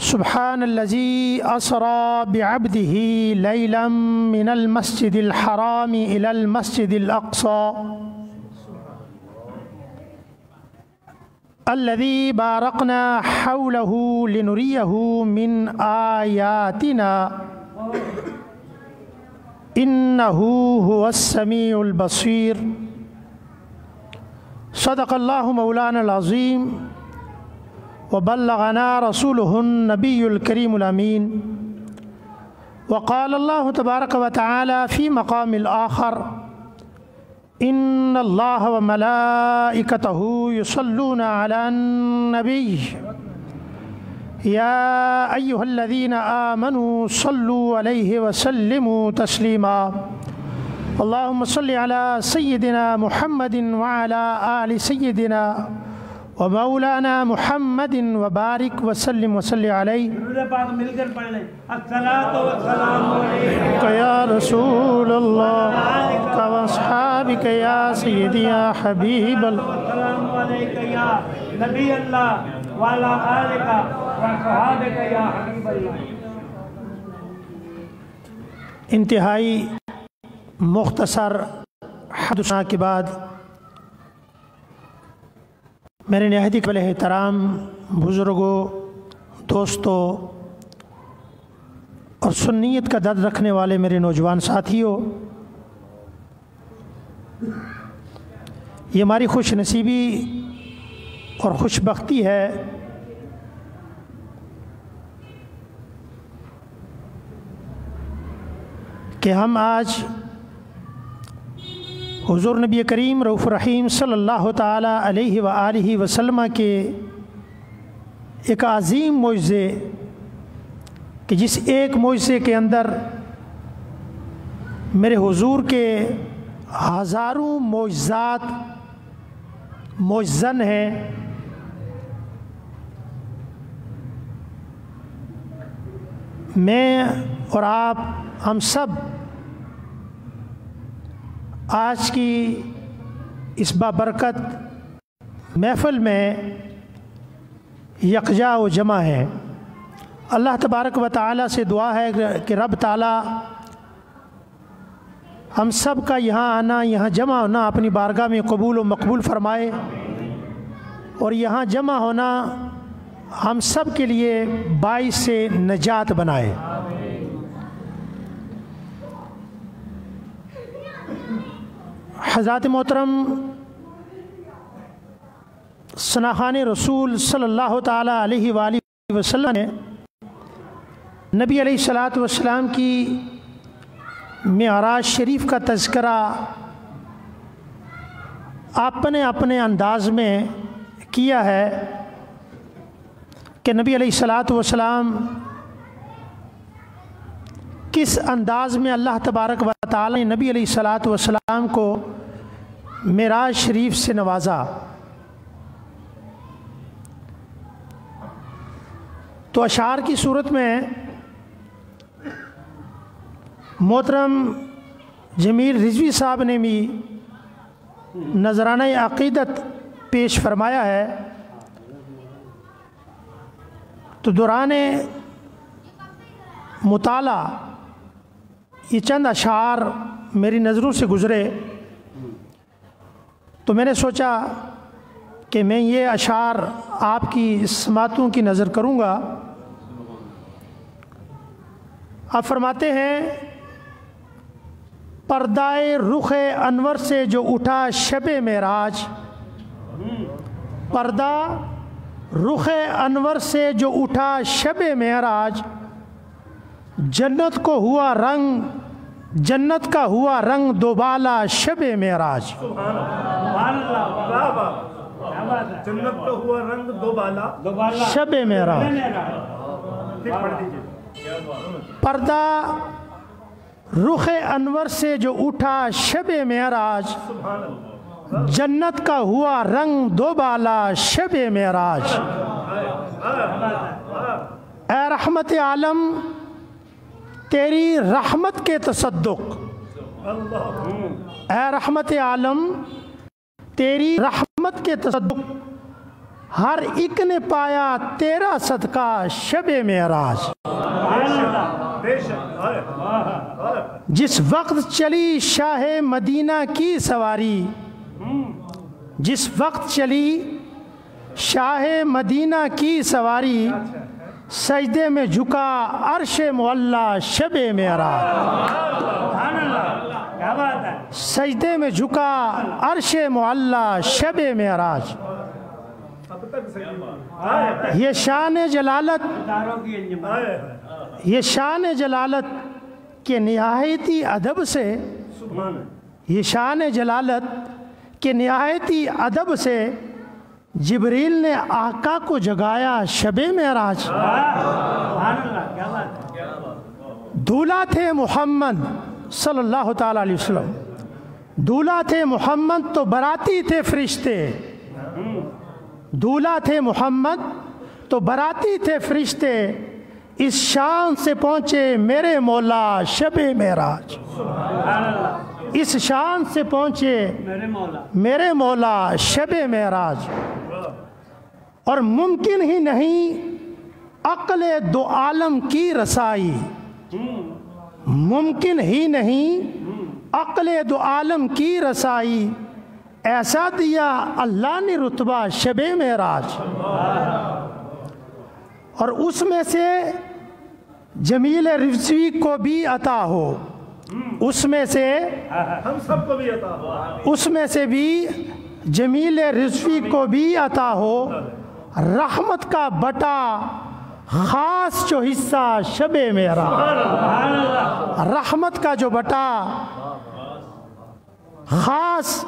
سبحان الذي أسرى بعبده ليلا من المسجد الحرام إلى المسجد الأقصى الذي باركنا حوله لنريه من آياتنا إنه هو السميع البصير صدق الله مولانا العظيم وبلغنا رسوله النبي الكريم الأمين وقال الله تبارك وتعالى في مقام الآخر إن الله وملائكته يصلون على النبي يا أيها الذين آمنوا صلوا عليه وسلموا تسليما اللهم صل على سيدنا محمد وعلى آل سيدنا ومولانا محمد وبارك وسلم وصلی علیہ یا رسول اللہ واصحابک یا سیدی یا حبیب اللہ یا نبی اللہ وعلی آلک وصحابک یا حبیب اللہ۔ انتہائی مختصر حدثنا کے بعد میرے نہایت قابل احترام بزرگوں، دوستوں اور سنیت کا درد رکھنے والے میرے نوجوان ساتھیوں، یہ ہماری خوش نصیبی اور خوش بختی ہے کہ ہم آج حضور نبی کریم رؤوف الرحیم صلی اللہ تعالیٰ علیہ وآلہ وسلم کے ایک عظیم معجزے کہ جس ایک معجزے کے اندر میرے حضور کے ہزاروں معجزات معجزن ہیں، میں اور آپ ہم سب آج کی اس بابرکت محفل میں یکجا و جمع ہے۔ اللہ تبارک و تعالیٰ سے دعا ہے کہ رب تعالیٰ ہم سب کا یہاں آنا، یہاں جمع ہونا اپنی بارگاہ میں قبول و مقبول فرمائے، اور یہاں جمع ہونا ہم سب کے لیے باعث نجات بنائے۔ حضرات محترم، ثناخوان رسول صلی اللہ تعالیٰ علیہ وآلہ وسلم نے نبی علیہ السلام کی معراج شریف کا تذکرہ اپنے اپنے انداز میں کیا ہے کہ نبی علیہ السلام کس انداز میں اللہ تبارک و تعالی نے نبی علیہ السلام کو معراج شریف سے نوازا۔ تو اشعار کی صورت میں محترم جمیل رضوی صاحب نے بھی نذرانہ عقیدت پیش فرمایا ہے، تو دوران مطالعہ یہ چند اشعار میری نظروں سے گزرے تو میں نے سوچا کہ میں یہ اشعار آپ کی سماعتوں کی نظر کروں گا۔ آپ فرماتے ہیں، پردائے رخ انور سے جو اٹھا شب معراج، پردہ رخ انور سے جو اٹھا شب معراج، جنت کو ہوا رنگ، جنت کا ہوا رنگ دوبالا شب معراج۔ جنت کا ہوا رنگ دوبالا شب معراج۔ پردہ رخ انور سے جو اٹھا شب معراج، جنت کا ہوا رنگ دوبالا شب معراج۔ اے رحمت عالم تیری رحمت کے تصدق، اے رحمت عالم تیری رحمت کے تصدق ہر ایک نے پایا تیرا صدقہ شب معراج۔ جس وقت چلی شاہ مدینہ کی سواری، جس وقت چلی شاہ مدینہ کی سواری، سجدے میں جھکا عرش معلا شب معراج۔ سجدے میں جھکا عرش معلا شب معراج۔ یہ شان جلالت، یہ شان جلالت کے نہایتی ادب سے، یہ شان جلالت کے نہایتی ادب سے جبریل نے آقا کو جگایا شب معراج۔ دولہا تھے محمد صلی اللہ تعالیٰ علیہ وسلم، دولہا تھے محمد تو براتی تھے فرشتے، دولہا تھے محمد تو براتی تھے فرشتے، اس شان سے پہنچے میرے مولا شب معراج۔ اس شان سے پہنچے میرے مولا شب معراج۔ اور ممکن ہی نہیں عقل دو عالم کی رسائی، ممکن ہی نہیں عقل دو عالم کی رسائی، ایسا دیا اللہ نے رتبہ شب معراج۔ اور اس میں سے جمیل رضوی کو بھی عطا ہو، اس میں سے ہم سب کو بھی عطا ہو، اس میں سے بھی جمیل رضوی کو بھی عطا ہو، رحمت کا بٹا خاص جو حصہ شب معراج، رحمت کا جو بٹا خاص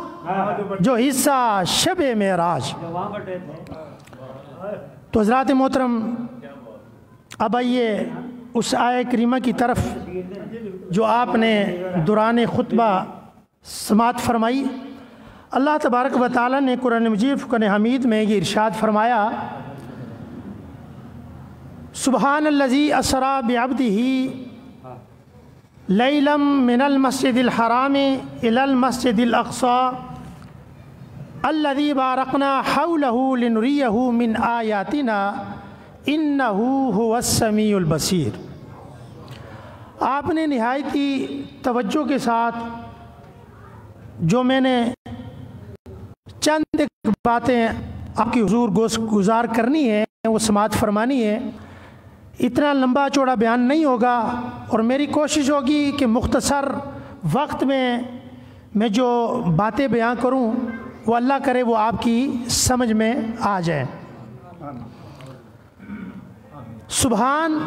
جو حصہ شب معراج۔ تو حضرات محترم، اب آئیے اس آیہ کریمہ کی طرف جو آپ نے دوران خطبہ سماعت فرمائی۔ اللہ تبارک و تعالیٰ نے قرآن مجید فرقان حمید میں یہ ارشاد فرمایا، سبحان الذی اسریٰ بعبدہ لیلا من المسجد الحرام الی المسجد الاقصی الذی بارکنا حولہ لنریہ من آیاتنا انہ هو السمیع البصیر۔ آپ نے نہایتی توجہ کے ساتھ جو میں نے چند باتیں آپ کی حضور گزار کرنی ہے وہ سماعت فرمانی ہے، اتنا لمبا چوڑا بیان نہیں ہوگا، اور میری کوشش ہوگی کہ مختصر وقت میں جو باتیں بیان کروں وہ اللہ کرے وہ آپ کی سمجھ میں آ جائیں۔ سبحان،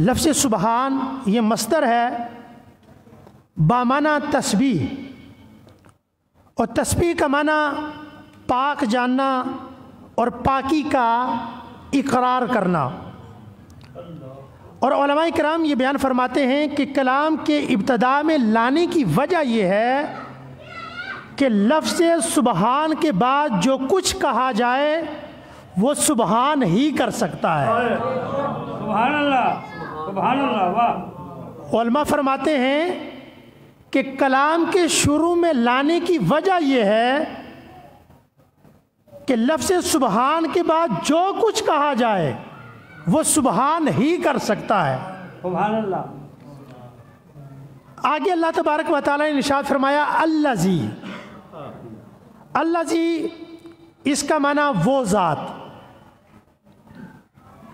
لفظ سبحان یہ مصدر ہے بامعنی تسبیح، اور تسبیح کا معنی پاک جاننا اور پاکی کا اقرار کرنا۔ اور علماء کرام یہ بیان فرماتے ہیں کہ کلام کے ابتدا میں لانے کی وجہ یہ ہے کہ لفظ سبحان کے بعد جو کچھ کہا جائے وہ سبحان ہی کر سکتا ہے۔ سبحان اللہ، سبحان اللہ، واہ۔ علماء فرماتے ہیں کہ کلام کے شروع میں لانے کی وجہ یہ ہے کہ لفظ سبحان کے بعد جو کچھ کہا جائے وہ سبحان ہی کر سکتا ہے۔ سبحان اللہ۔ آگے اللہ تبارک و تعالیٰ نے ارشاد فرمایا الذی، الذی اس کا معنی وہ ذات،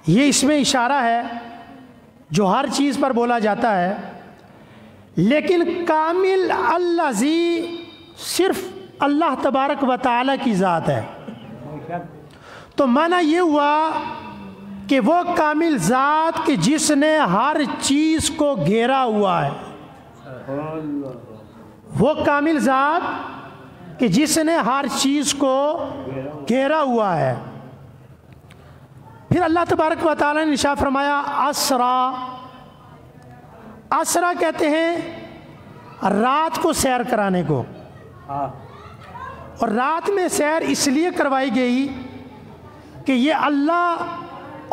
یہ اس میں اشارہ ہے جو ہر چیز پر بولا جاتا ہے، لیکن کامل الذی صرف اللہ تبارک و تعالیٰ کی ذات ہے۔ تو معنی یہ ہوا کہ وہ کامل ذات کہ جس نے ہر چیز کو گھیرا ہوا ہے، وہ کامل ذات کہ جس نے ہر چیز کو گھیرا ہوا ہے۔ پھر اللہ تبارک و تعالیٰ نے ارشاد فرمایا اسرا، اسرا کہتے ہیں رات کو سیر کرانے کو، اور رات میں سیر اس لیے کروائی گئی کہ یہ اللہ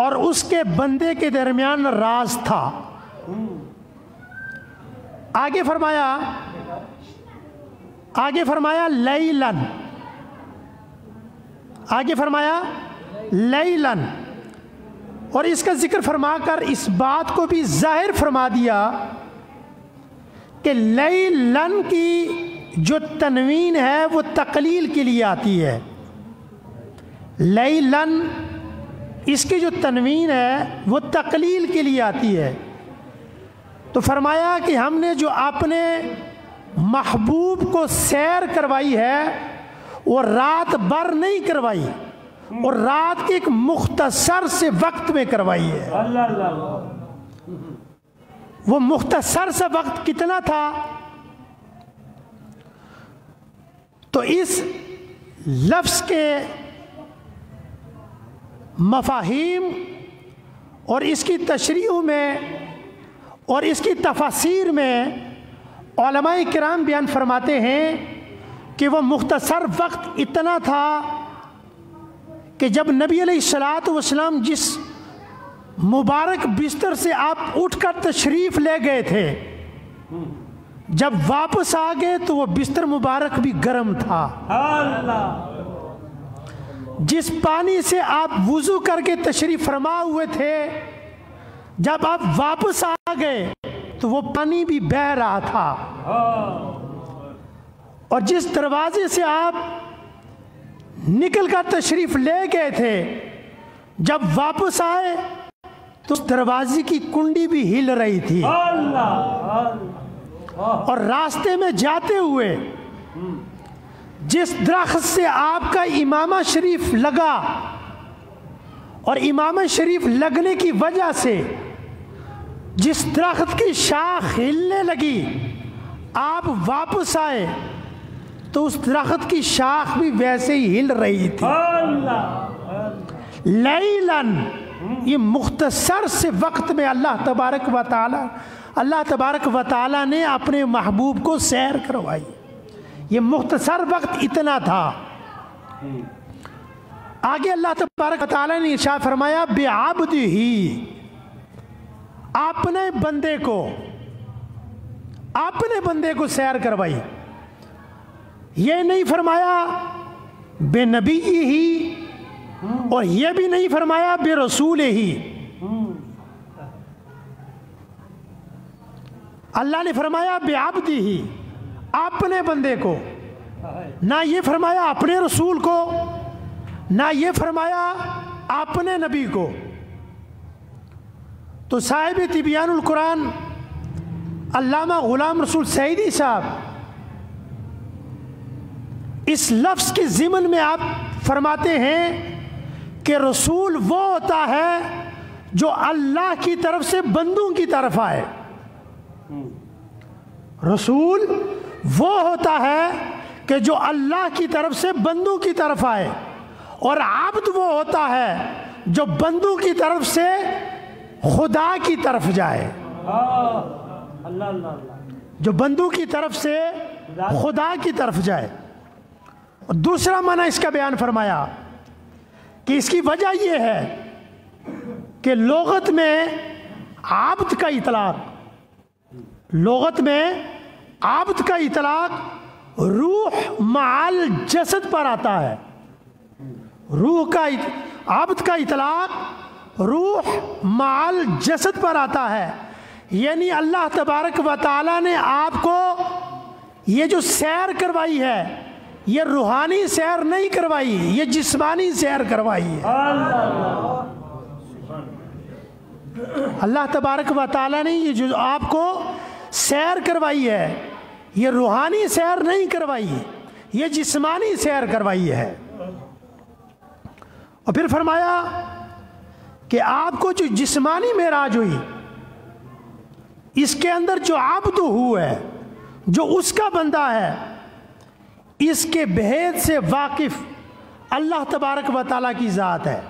اور اس کے بندے کے درمیان راز تھا۔ آگے فرمایا لیلن، آگے فرمایا لیلن، اور اس کا ذکر فرما کر اس بات کو بھی ظاہر فرما دیا کہ لیلن کی جو تنوین ہے وہ تقلیل کے لیے آتی ہے۔ لیلن اس کی جو تنوین ہے وہ تقلیل کے لیے آتی ہے۔ تو فرمایا کہ ہم نے جو اپنے محبوب کو سیر کروائی ہے وہ رات بھر نہیں کروائی، اور رات کے ایک مختصر سے وقت میں کروائی ہے۔ اللہ اللہ، وہ مختصر سا وقت کتنا تھا؟ تو اس لفظ کے مفاہیم اور اس کی تشریح میں اور اس کی تفاسیر میں علماء کرام بیان فرماتے ہیں کہ وہ مختصر وقت اتنا تھا کہ جب نبی علیہ الصلوۃ والسلام جس مبارک بستر سے آپ اٹھ کر تشریف لے گئے تھے، جب واپس آ گئے تو وہ بستر مبارک بھی گرم تھا۔ اللہ، جس پانی سے آپ وضو کر کے تشریف فرما ہوئے تھے، جب آپ واپس آ گئے تو وہ پانی بھی بہہ رہا تھا، اور جس دروازے سے آپ نکل کر تشریف لے گئے تھے، جب واپس آئے تو اس دروازے کی کنڈی بھی ہل رہی تھی، اور راستے میں جاتے ہوئے جس درخت سے آپ کا امامہ شریف لگا، اور امامہ شریف لگنے کی وجہ سے جس درخت کی شاخ ہلنے لگی، آپ واپس آئے تو اس درخت کی شاخ بھی ویسے ہی ہل رہی تھی۔ لیلن، یہ مختصر سے وقت میں اللہ تبارک و تعالی نے اپنے محبوب کو سیر کروائی۔ یہ مختصر وقت اتنا تھا۔ آگے اللہ تبارک و تعالی نے ارشاد فرمایا بعبدہ، اپنے بندے کو سیر کروائی۔ یہ نہیں فرمایا بے نبی ہی، اور یہ بھی نہیں فرمایا بے رسول ہی۔ اللہ نے فرمایا بے عبدی ہی، اپنے بندے کو، نہ یہ فرمایا اپنے رسول کو، نہ یہ فرمایا اپنے نبی کو۔ تو صاحب تبیان القرآن علامہ غلام رسول سعیدی صاحب اس لفظ کے ضمن میں آپ فرماتے ہیں کہ رسول وہ ہوتا ہے جو اللہ کی طرف سے بندوں کی طرف آئے۔ رسول وہ ہوتا ہے کہ جو اللہ کی طرف سے بندوں کی طرف آئے، اور عبد وہ ہوتا ہے جو بندوں کی طرف سے خدا کی طرف جائے، جو بندوں کی طرف سے خدا کی طرف جائے۔ اور دوسرا معنی اس کا بیان فرمایا کہ اس کی وجہ یہ ہے کہ لغت میں عبد کا اطلاق روح مع الجسد پر آتا ہے۔ عبد کا اطلاق روح مع الجسد پر آتا ہے، یعنی اللہ تبارک و تعالی نے آپ کو یہ جو سیر کروائی ہے، یہ روحانی سیر نہیں کروائی، یہ جسمانی سیر کروائی ہے۔ اللہ تبارک و تعالی نے یہ جو آپ کو سیر کروائی ہے، یہ روحانی سیر نہیں کروائی، یہ جسمانی سیر کروائی ہے۔ اور پھر فرمایا کہ آپ کو جو جسمانی معراج ہوئی، اس کے اندر جو عبد ہے، جو اس کا بندہ ہے، اس کے بھید سے واقف اللہ تبارک و تعالیٰ کی ذات ہے۔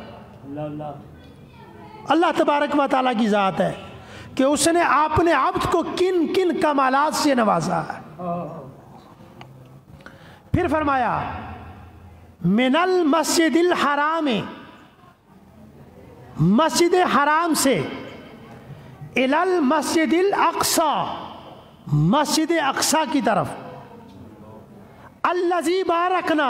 اللہ تبارک و تعالیٰ کی ذات ہے کہ اس نے اپنے عبد کو کن کن کمالات سے نوازا ہے۔ پھر فرمایا من المسجد الحرام، مسجد حرام سے، الی المسجد الاقصی، مسجد اقصی کی طرف، الذی بارکنا،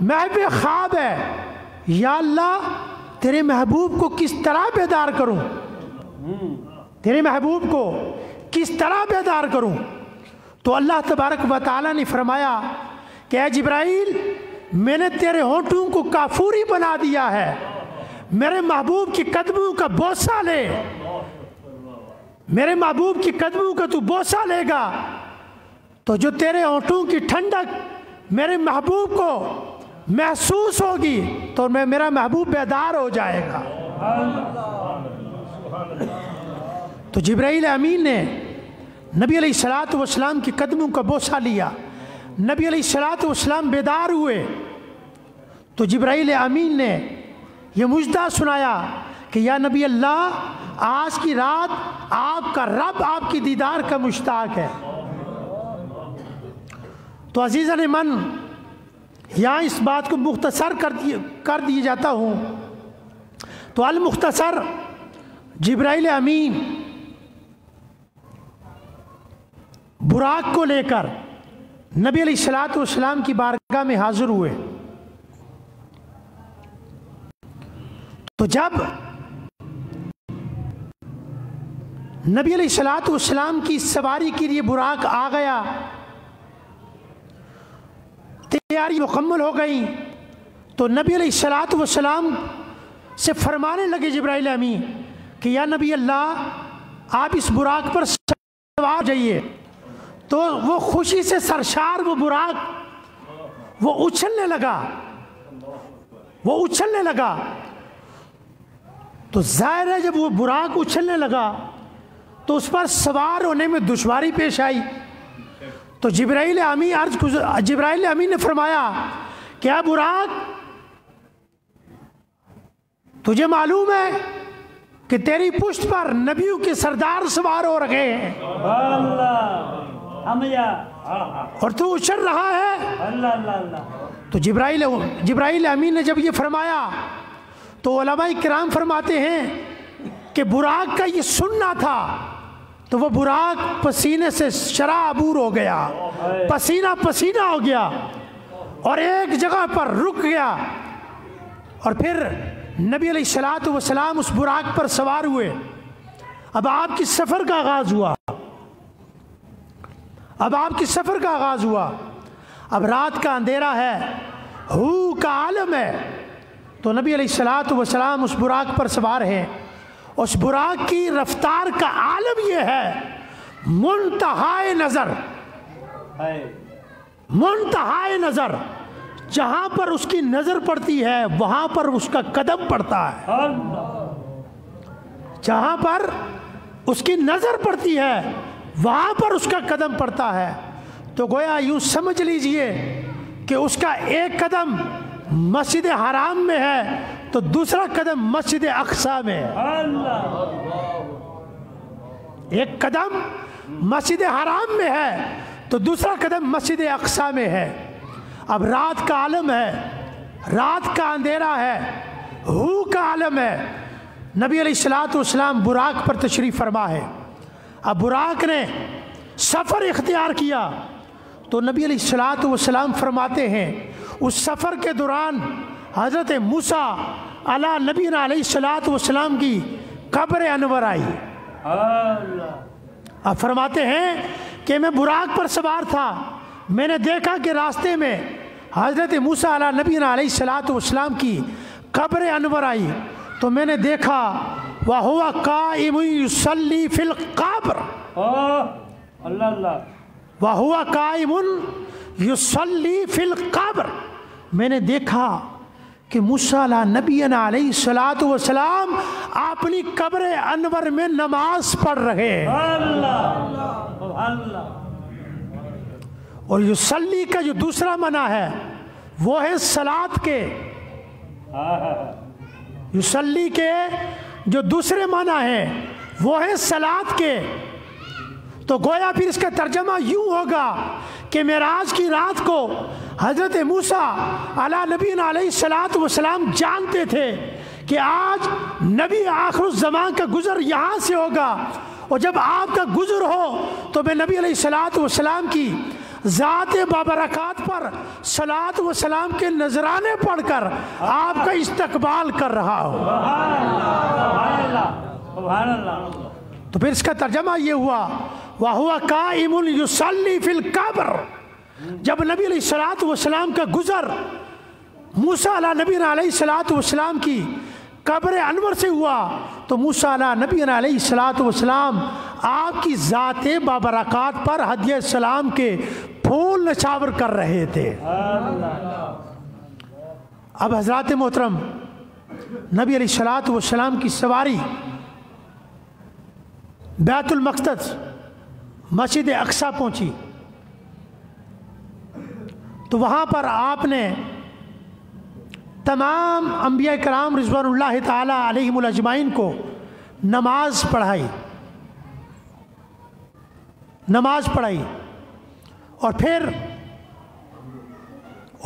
محو خواب ہے، یا اللہ تیرے محبوب کو کس طرح بیدار کروں، تیرے محبوب کو کس طرح بیدار کروں؟ تو اللہ تبارک و تعالیٰ نے فرمایا کہ اے جبرائیل میں نے تیرے ہونٹوں کو کافوری بنا دیا ہے، میرے محبوب کی قدموں کا بوسہ لے، میرے محبوب کی قدموں کا تو بوسہ لے گا تو جو تیرے ہونٹوں کی ٹھنڈک میرے محبوب کو محسوس ہوگی تو میرا محبوب بیدار ہو جائے گا۔ تو جبرائیل امین نے نبی علیہ السلام کی قدموں کا بوسہ لیا، نبی علیہ السلام بیدار ہوئے۔ تو جبرائیل امین نے یہ مجدہ سنایا کہ یا نبی اللہ آج کی رات آپ کا رب آپ کی دیدار کا مشتاق ہے۔ تو عزیزان من یہاں اس بات کو مختصر کر دی جاتا ہوں۔ تو المختصر جبرائیل امین براق کو لے کر نبی علیہ السلام کی بارگاہ میں حاضر ہوئے۔ تو جب نبی علیہ السلام کی سواری کے لیے براق آ گیا، تیاری مکمل ہو گئی، تو نبی علیہ السلام سے فرمانے لگے جبرائیل امین کہ یا نبی اللہ آپ اس براق پر سوار جائیے۔ تو وہ خوشی سے سرشار وہ براق وہ اچھلنے لگا، تو ظاہر ہے جب وہ براق اچھلنے لگا تو اس پر سوار ہونے میں دشواری پیش آئی۔ تو جبرائیل امین نے فرمایا کیا براق تجھے معلوم ہے کہ تیری پشت پر نبیوں کے سردار سوار ہو رہے ہیں اور تو اچھل رہا ہے؟ تو جبرائیل امین نے جب یہ فرمایا تو علماء کرام فرماتے ہیں کہ براق کا یہ سننا تھا، تو وہ براق پسینے سے شرابور ہو گیا، پسینہ ہو گیا اور ایک جگہ پر رک گیا۔ اور پھر نبی علیہ السلام اس براق پر سوار ہوئے۔ اب آپ کی سفر کا آغاز ہوا، اب رات کا اندھیرا ہے، ہو کا عالم ہے۔ تو نبی علیہ السلام اس براق پر سوار ہیں۔ اس براق کی رفتار کا عالم یہ ہے منتہائے نظر، جہاں پر اس کی نظر پڑتی ہے وہاں پر اس کا قدم پڑتا ہے، جہاں پر اس کی نظر پڑتی ہے وہاں پر اس کا قدم پڑتا ہے۔ تو گویا یوں سمجھ لیجئے کہ اس کا ایک قدم مسجد حرام میں ہے تو دوسرا قدم مسجد اقصی میں ہے، ایک قدم مسجد حرام میں ہے تو دوسرا قدم مسجد اقصی میں ہے۔ اب رات کا عالم ہے، رات کا اندھیرا ہے، ہو کا عالم ہے۔ نبی علیہ السلام براق پر تشریف فرما ہے۔ اب براق نے سفر اختیار کیا تو نبی علیہ السلام فرماتے ہیں اس سفر کے دوران حضرت موسیٰ علی نبینا علیہ السلام کی قبر انور آئی۔ اب فرماتے ہیں کہ میں براق پر سوار تھا، میں نے دیکھا کہ راستے میں حضرت موسیٰ علی نبینا علیہ السلام کی قبر انور آئی، تو میں نے دیکھا وَهُوَ قَائِمٌ يُصَلِّي فِي الْقَبْرِ، وَهُوَ قَائِمٌ يُصَلِّي فِي الْقَبْرِ، میں نے دیکھا کہ موسیٰ علیہ نبینا علیہ السلام اپنی قبر انور میں نماز پڑھ رہے ہیں۔ اور یصلی کا جو دوسرا معنی ہے وہ ہے صلاۃ کے، یصلی کے جو دوسرے معنی ہیں وہ ہے صلاۃ کے۔ تو گویا پھر اس کا ترجمہ یوں ہوگا کہ معراج کی رات کو حضرت موسیٰ علی نبینا علیہ السلام جانتے تھے کہ آج نبی آخر الزمان کا گزر یہاں سے ہوگا، اور جب آپ کا گزر ہو تو میں نبی علیہ السلام کی ذات بابرکات پر صلاۃ و سلام کے نذرانے پڑھ کر آپ کا استقبال کر رہا ہو۔ سبحان اللہ، سبحان اللہ۔ تو پھر اس کا ترجمہ یہ ہوا وَهُوَ قَائِمٌ يُصَلِّي فِي الْقَبْرِ، جب نبی علیہ الصلوۃ والسلام کا گزر موسیٰ علیہ نبی علیہ الصلوۃ والسلام کی قبر انور سے ہوا تو موسیٰ علیہ نبی علیہ الصلوۃ والسلام آپ کی ذات بابرکات پر ہدیہ سلام کے پھول نچھاور کر رہے تھے۔ اب حضرات محترم، نبی علیہ الصلوۃ والسلام کی سواری بیت المقدس مسجد اقصی پہنچی تو وہاں پر آپ نے تمام انبیاء کرام رضوان اللہ تعالی علیہم الاجمعین کو نماز پڑھائی اور پھر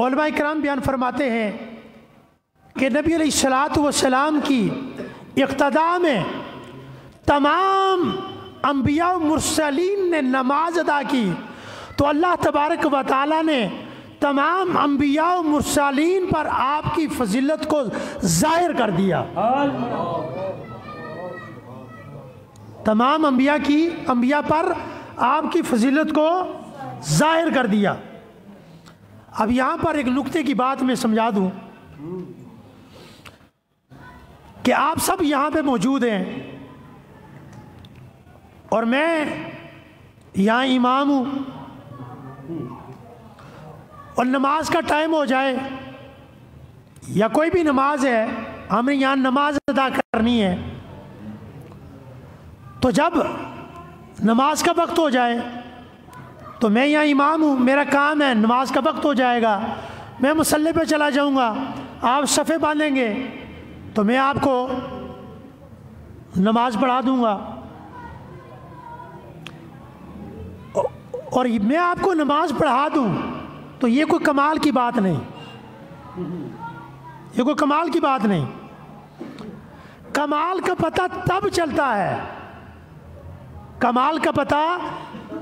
علماء کرام بیان فرماتے ہیں کہ نبی علیہ الصلوۃ والسلام کی اقتداء میں تمام انبیاء و مرسلین نے نماز ادا کی تو اللہ تبارک و تعالی نے تمام انبیاء و مرسلین پر آپ کی فضیلت کو ظاہر کر دیا۔ تمام انبیاء پر آپ کی فضیلت کو ظاہر کر دیا۔ اب یہاں پر ایک نکتے کی بات میں سمجھا دوں کہ آپ سب یہاں پہ موجود ہیں اور میں یہاں امام ہوں اور نماز کا ٹائم ہو جائے یا کوئی بھی نماز ہے، ہم نے یہاں نماز ادا کرنی ہے، تو جب نماز کا وقت ہو جائے تو میں یہاں امام ہوں، میرا کام ہے، نماز کا وقت ہو جائے گا، میں مصلی پہ چلا جاؤں گا، آپ صفے باندھیں گے تو میں آپ کو نماز پڑھا دوں گا، اور میں آپ کو نماز پڑھا دوں تو یہ کوئی کمال کی بات نہیں، یہ کوئی کمال کی بات نہیں۔ کمال کا پتہ تب چلتا ہے، کمال کا پتہ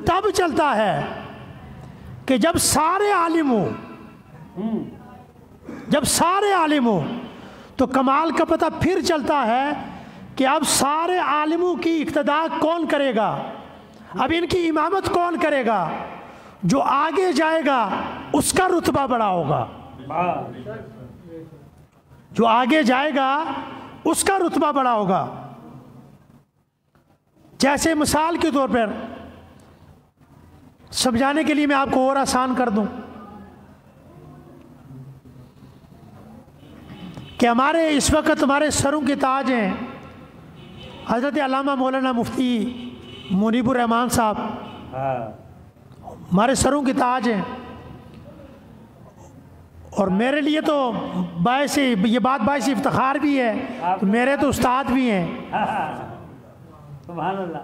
تب چلتا ہے کہ جب سارے عالم ہوں، جب سارے عالم ہوں تو کمال کا پتہ پھر چلتا ہے کہ اب سارے عالموں کی اقتداء کون کرے گا، اب ان کی امامت کون کرے گا، جو آگے جائے گا اس کا رتبہ بڑا ہوگا، جو آگے جائے گا اس کا رتبہ بڑا ہوگا۔ جیسے مثال کے طور پر سمجھانے کے لیے میں آپ کو اور آسان کر دوں کہ ہمارے اس وقت ہمارے سروں کے تاج ہیں حضرت علامہ مولانا مفتی منیب الرحمان صاحب، ہمارے سروں کے تاج ہیں، اور میرے لیے تو یہ بات باعث افتخار بھی ہے، تو میرے تو استاد بھی ہیں، سبحان اللہ۔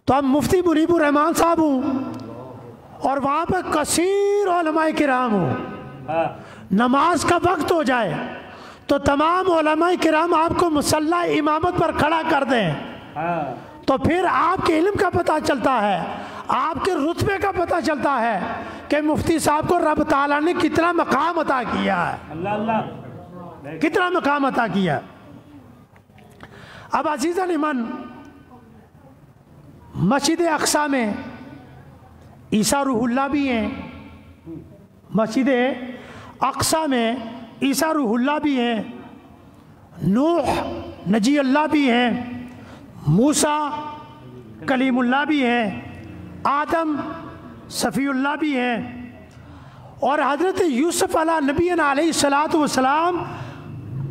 تو اب مفتی منیب الرحمان صاحب ہوں اور وہاں پہ کثیر علماء کرام ہوں، نماز کا وقت ہو جائے تو تمام علماء کرام آپ کو مصلی امامت پر کھڑا کر دیں تو پھر آپ کے علم کا پتہ چلتا ہے، آپ کے رتبے کا پتہ چلتا ہے کہ مفتی صاحب کو رب تعالیٰ نے کتنا مقام عطا کیا ہے، اللہ اللہ، کتنا مقام عطا کیا۔ اب عزیزان ایمان، مسجد اقصی میں عیسیٰ روح اللہ بھی ہیں، مسجد اقصی میں عیسیٰ روح اللہ بھی ہیں، نوح نجی اللہ بھی ہیں، موسیٰ کلیم اللہ بھی ہیں، آدم صفی اللہ بھی ہیں، اور حضرت یوسف علیہ نبی علیہ الصلوۃ والسلام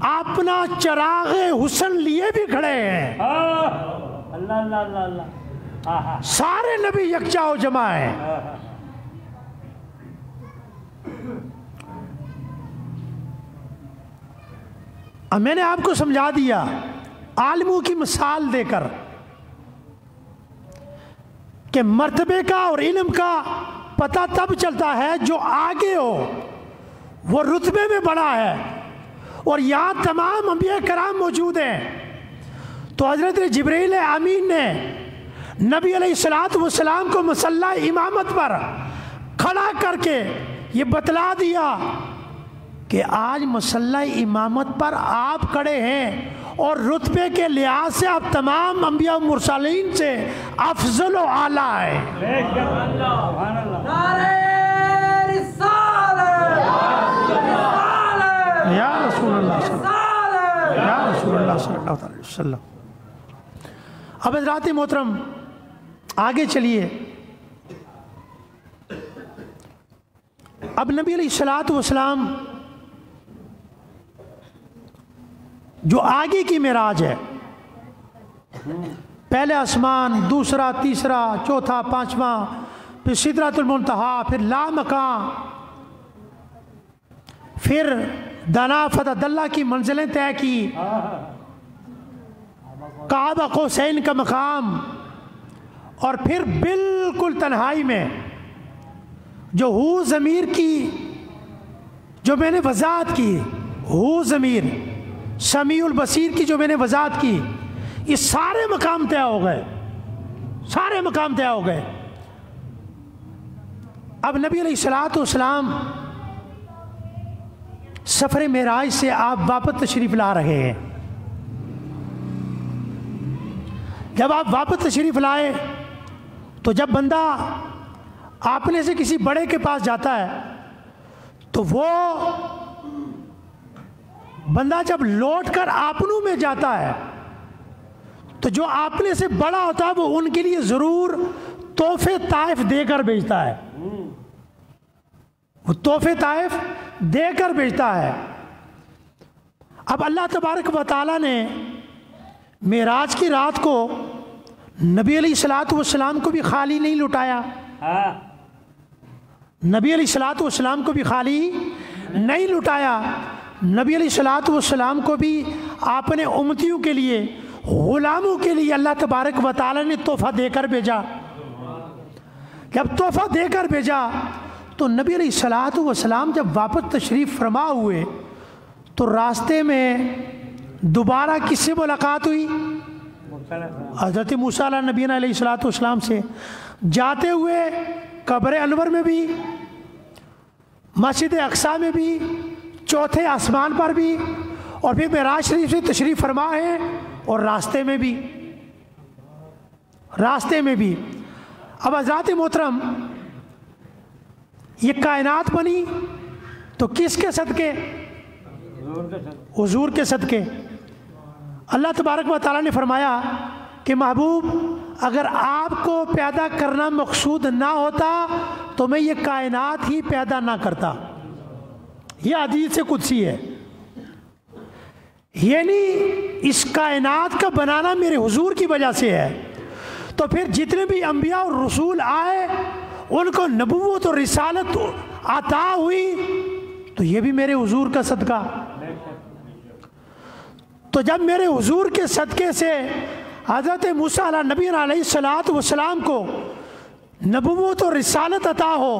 اپنا چراغ حسن لیے بھی کھڑے ہیں۔ اللہ اللہ اللہ اللہ، سارے نبی یکجا و جمع ہیں۔ اب میں نے آپ کو سمجھا دیا عالموں کی مثال دے کر کہ مرتبے کا اور علم کا پتہ تب چلتا ہے جو آگے ہو، وہ رتبے میں بڑا ہے، اور یہاں تمام انبیاء کرام موجود ہیں۔ تو حضرت جبرائیل امین نے نبی علیہ الصلوۃ والسلام کو مصلی امامت پر کھڑا کر کے یہ بتلا دیا کہ آج مسلح امامت پر آپ کھڑے ہیں اور رتبے کے لحاظ سے آپ تمام انبیاء و مرسلین سے افضل و اعلیٰ ہیں. یا رسول اللہ صلی اللہ علیہ وسلم. اب حضرات محترم آگے چلیے. اب نبی علیہ الصلوۃ والسلام جو آگے کی معراج ہے، پہلے آسمان، دوسرا، تیسرا، چوتھا، پانچواں، پھر سدرۃ المنتہا، پھر لامکان، پھر دنا فتح اللہ کی منزلیں طے کی، کعبہ قوسین کا مقام، اور پھر بالکل تنہائی میں جو ہو ضمیر کی جو میں نے وضاحت کی، ہو ضمیر سمیع البصیر کی جو میں نے وضاحت کی، یہ سارے مقام طے ہو گئے، سارے مقام طے ہو گئے. اب نبی علیہ الصلوۃ والسلام سفر معراج سے آپ واپس تشریف لا رہے ہیں. جب آپ واپس تشریف لائے تو جب بندہ اپنے سے کسی بڑے کے پاس جاتا ہے تو وہ بندہ جب لوٹ کر آپنوں میں جاتا ہے تو جو آپنے سے بڑا ہوتا ہے وہ ان کے لیے ضرور تحفے طائف دے کر بھیجتا ہے، وہ تحفے طائف دے کر بھیجتا ہے. اب اللہ تبارک و تعالیٰ نے معراج کی رات کو نبی علیہ الصلوۃ والسلام کو بھی خالی نہیں لٹایا، نبی علیہ الصلوۃ والسلام کو بھی خالی نہیں لٹایا. نبی علیہ الصلوۃ والسلام کو بھی آپ نے امتیوں کے لیے، غلاموں کے لیے اللہ تبارک و تعالیٰ نے تحفہ دے کر بھیجا. جب تحفہ دے کر بھیجا تو نبی علیہ الصلوۃ والسلام جب واپس تشریف فرما ہوئے تو راستے میں دوبارہ کس سے ملاقات ہوئی؟ حضرت موسیٰ علیہ نبینا علیہ الصلوۃ والسلام سے. جاتے ہوئے قبر انور میں بھی، مسجد اقصیٰ میں بھی، چوتھے آسمان پر بھی، اور پھر معراج شریف سے تشریف فرما ہے، اور راستے میں بھی. اب حضرات محترم یہ کائنات بنی تو کس کے صدقے؟ حضور کے صدقے. اللہ تبارک و تعالیٰ نے فرمایا کہ محبوب اگر آپ کو پیدا کرنا مقصود نہ ہوتا تو میں یہ کائنات ہی پیدا نہ کرتا. یہ حدیث قدسی ہے، یعنی اس کائنات کا بنانا میرے حضور کی وجہ سے ہے. تو پھر جتنے بھی انبیاء اور رسول آئے ان کو نبوت اور رسالت عطا ہوئی تو یہ بھی میرے حضور کا صدقہ. تو جب میرے حضور کے صدقے سے حضرت موسیٰ علیہ نبی علیہ الصلوۃ والسلام کو نبوت اور رسالت عطا ہو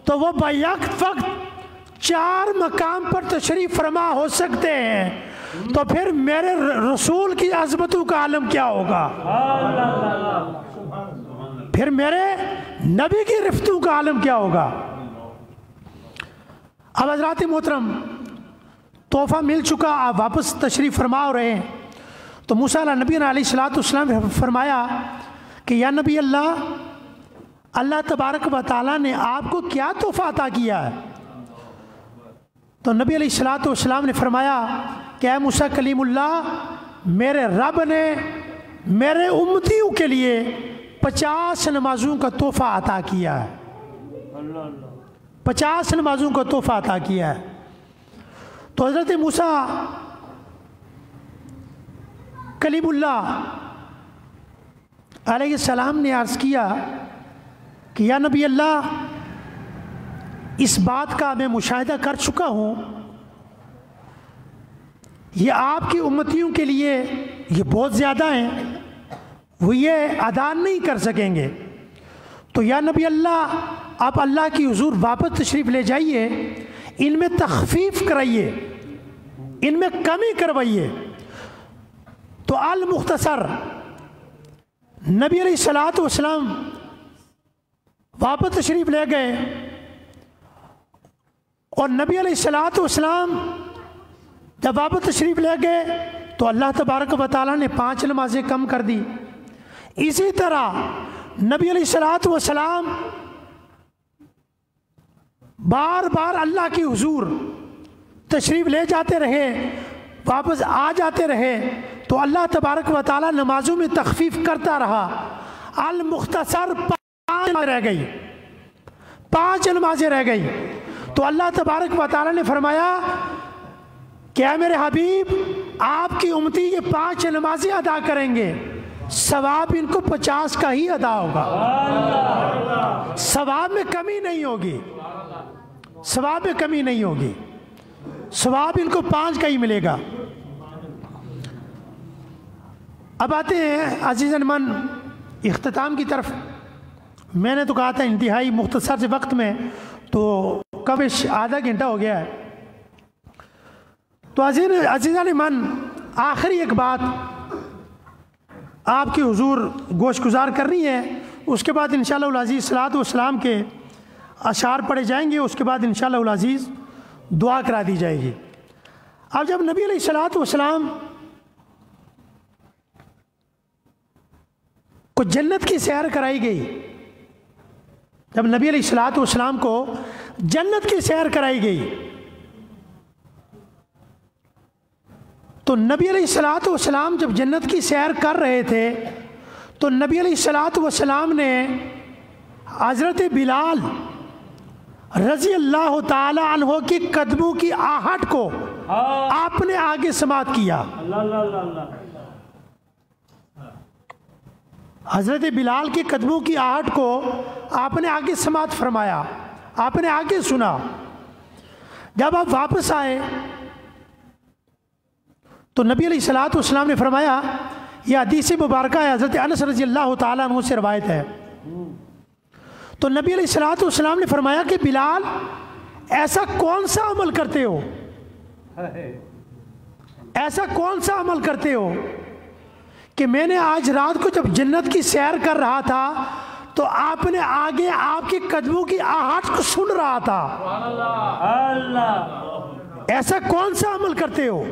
تو وہ بیک وقت 4 مقام پر تشریف فرما ہو سکتے ہیں، تو پھر میرے رسول کی عظمتوں کا عالم کیا ہوگا؟ پھر میرے نبی کی رفتوں کا عالم کیا ہوگا؟ اب حضرات محترم تحفہ مل چکا، آپ واپس تشریف فرما ہو رہے ہیں. تو موسیٰ علیہ نبی علیہ الصلوۃ والسلام نے فرمایا کہ یا نبی اللہ، اللہ تبارک و تعالیٰ نے آپ کو کیا تحفہ عطا کیا ہے؟ تو نبی علیہ الصلوۃ والسلام نے فرمایا کہ اے موسیٰ کلیم اللہ، میرے رب نے میرے امتیوں کے لیے 50 نمازوں کا تحفہ عطا کیا ہے. 50 نمازوں کا تحفہ عطا کیا ہے. تو حضرت موسیٰ کلیم اللہ علیہ السلام نے عرض کیا کہ یا نبی اللہ، اس بات کا میں مشاہدہ کر چکا ہوں، یہ آپ کی امتیوں کے لیے یہ بہت زیادہ ہیں، وہ یہ ادا نہیں کر سکیں گے. تو یا نبی اللہ، آپ اللہ کی حضور واپس تشریف لے جائیے، ان میں تخفیف کرائیے، ان میں کمی کروائیے. تو المختصر نبی علیہ الصلوۃ والسلام واپس تشریف لے گئے اور نبی علیہ الصلوۃ والسلام جب واپس تشریف لے گئے تو اللہ تبارک و تعالیٰ نے 5 نمازیں کم کر دی۔ اسی طرح نبی علیہ الصلوۃ والسلام بار بار اللہ کی حضور تشریف لے جاتے رہے، واپس آ جاتے رہے، تو اللہ تبارک و تعالیٰ نمازوں میں تخفیف کرتا رہا۔ المختصر 5 رہ گئی، 5 نمازیں رہ گئی، تو اللہ تبارک و تعالیٰ نے فرمایا کہ اے میرے حبیب، آپ کی امتی یہ 5 نمازیں ادا کریں گے، ثواب ان کو 50 کا ہی ادا ہوگا، ثواب میں کمی نہیں ہوگی، ثواب میں کمی نہیں ہوگی، ثواب ان کو 5 کا ہی ملے گا۔ اب آتے ہیں عزیزاً من اختتام کی طرف۔ میں نے تو کہا تھا انتہائی مختصر سے وقت میں، تو کب آدھا گھنٹہ ہو گیا ہے۔ تو عزیزاً من آخری ایک بات آپ کی حضور گوش گزار کرنی ہے، اس کے بعد انشاءاللہ العزیز صلاۃ والسلام کے اشعار پڑھے جائیں گے، اس کے بعد انشاءاللہ العزیز دعا کرا دی جائے گی۔ اب جب نبی علیہ الصلوۃ والسلام کو جنت کی سیر کرائی گئی، جب نبی علیہ الصلوۃ والسلام کو جنت کی سیر کرائی گئی، تو نبی علیہ الصلوۃ والسلام جب جنت کی سیر کر رہے تھے تو نبی علیہ الصلوۃ والسلام نے حضرت بلال رضی اللہ تعالی عنہ کے قدموں کی آہٹ کو آپ نے آگے سماعت کیا۔ حضرت بلال کے قدموں کی آہٹ کو آپ نے آگے سماعت فرمایا، آپ نے آگے سنا۔ جب آپ واپس آئے تو نبی علیہ الصلوۃ والسلام نے فرمایا، یہ حدیث مبارکہ ہے، حضرت انس رضی اللہ تعالیٰ عنہ سے روایت ہے، تو نبی علیہ الصلوۃ والسلام نے فرمایا کہ بلال ایسا کون سا عمل کرتے ہو، ایسا کون سا عمل کرتے ہو کہ میں نے آج رات کو جب جنت کی سیر کر رہا تھا تو آپ نے آگے آپ کے قدموں کی آہٹ کو سن رہا تھا، ایسا کون سا عمل کرتے ہو؟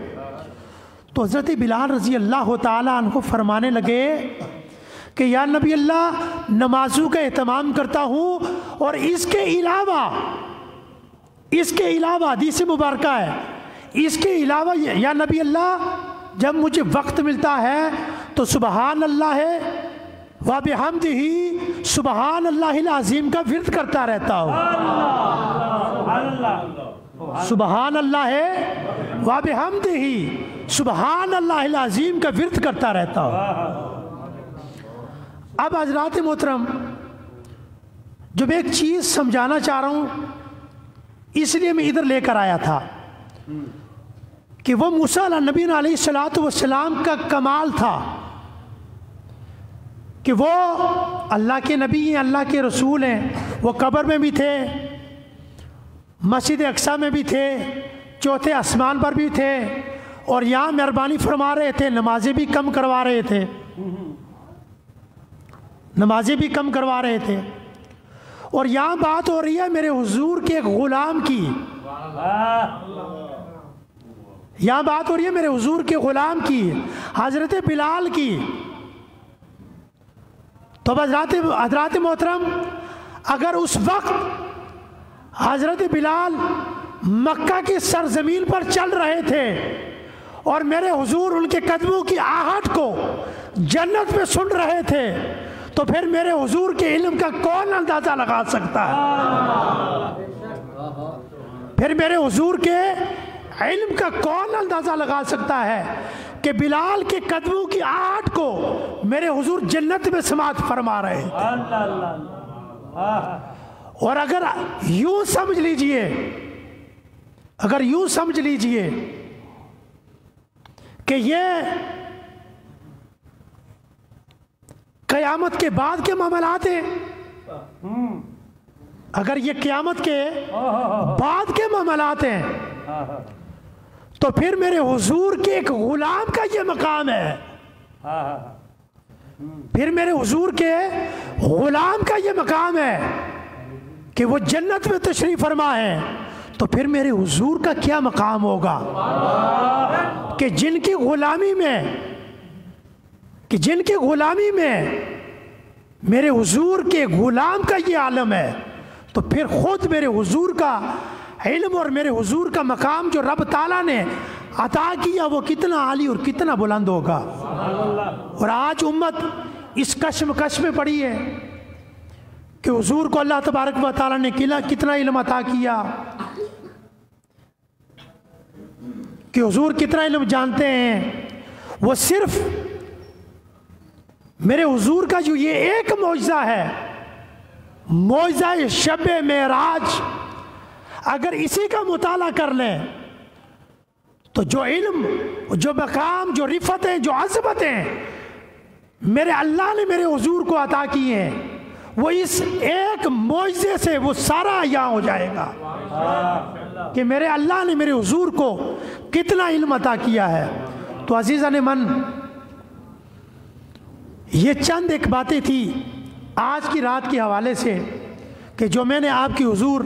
تو حضرت بلال رضی اللہ تعالیٰ عنہ فرمانے لگے کہ یا نبی اللہ، نمازوں کا اہتمام کرتا ہوں، اور اس کے علاوہ حدیث مبارکہ ہے، اس کے علاوہ یا نبی اللہ جب مجھے وقت ملتا ہے تو سبحان اللہ و بحمدہ سبحان اللہ العظیم کا ورد کرتا رہتا ہوں، سبحان اللہ و بحمدہ سبحان اللہ العظیم کا ورد کرتا رہتا ہوں۔ اب حضرات محترم، جب ایک چیز سمجھانا چاہ رہا ہوں، اس لیے میں ادھر لے کر آیا تھا کہ وہ موسیٰ نبی علیہ الصلوۃ والسلام کا کمال تھا کہ وہ اللہ کے نبی ہیں، اللہ کے رسول ہیں، وہ قبر میں بھی تھے، مسجد اقصیٰ میں بھی تھے، چوتھے آسمان پر بھی تھے، اور یہاں مہربانی فرما رہے تھے، نمازیں بھی کم کروا رہے تھے، نمازیں بھی کم کروا رہے تھے، اور یہاں بات ہو رہی ہے میرے حضور کے ایک غلام کی، یہاں بات ہو رہی ہے میرے حضور کے غلام کی، حضرت بلال کی۔ تو حضرات محترم، اگر اس وقت حضرت بلال مکہ کی سرزمین پر چل رہے تھے اور میرے حضور ان کے قدموں کی آہٹ کو جنت میں سن رہے تھے، تو پھر میرے حضور کے علم کا کون اندازہ لگا سکتا ہے؟ پھر میرے حضور کے علم کا کون اندازہ لگا سکتا ہے کہ بلال کے قدموں کی آہٹ کو میرے حضور جنت میں سماعت فرما رہے ہیں؟ اور اگر یوں سمجھ لیجئے، اگر یوں سمجھ لیجئے کہ یہ قیامت کے بعد کے معاملات ہیں، اگر یہ قیامت کے بعد کے معاملات ہیں، تو پھر میرے حضور کے ایک غلام کا یہ مقام ہے، پھر میرے حضور کے غلام کا یہ مقام ہے کہ وہ جنت میں تشریف فرما ہے، تو پھر میرے حضور کا کیا مقام ہوگا کہ جن کی غلامی میں میرے حضور کے غلام کا یہ عالم ہے، تو پھر خود میرے حضور کا علم اور میرے حضور کا مقام جو رب تعالیٰ نے عطا کیا وہ کتنا عالی اور کتنا بلند ہوگا۔ اور آج امت اس کشمکش میں پڑی ہے کہ حضور کو اللہ تبارک و تعالیٰ نے کتنا علم عطا کیا، کہ حضور کتنا علم جانتے ہیں۔ وہ صرف میرے حضور کا جو یہ ایک معجزہ ہے، معجزہ شب معراج، اگر اسی کا مطالعہ کر لیں تو جو علم، جو مقام، جو رفتیں، جو عظمتیں میرے اللہ نے میرے حضور کو عطا کی ہیں، وہ اس ایک معجزے سے وہ سارا عیاں ہو جائے گا کہ میرے اللہ نے میرے حضور کو کتنا علم عطا کیا ہے۔ تو عزیزان من، یہ چند ایک باتیں تھی آج کی رات کے حوالے سے کہ جو میں نے آپ کی حضور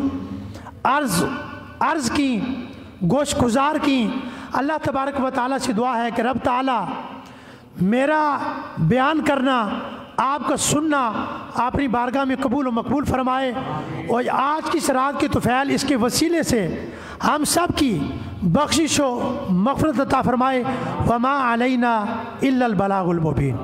عرض کی، گوش گزار کی۔ اللہ تبارک و تعالیٰ سے دعا ہے کہ رب تعالیٰ میرا بیان کرنا، آپ کا سننا اپنی بارگاہ میں قبول و مقبول فرمائے، اور آج کی رات کے طفیل اس کے وسیلے سے ہم سب کی بخشش و مغفرت عطا فرمائے۔ وما علینا الا البلاغ المبین۔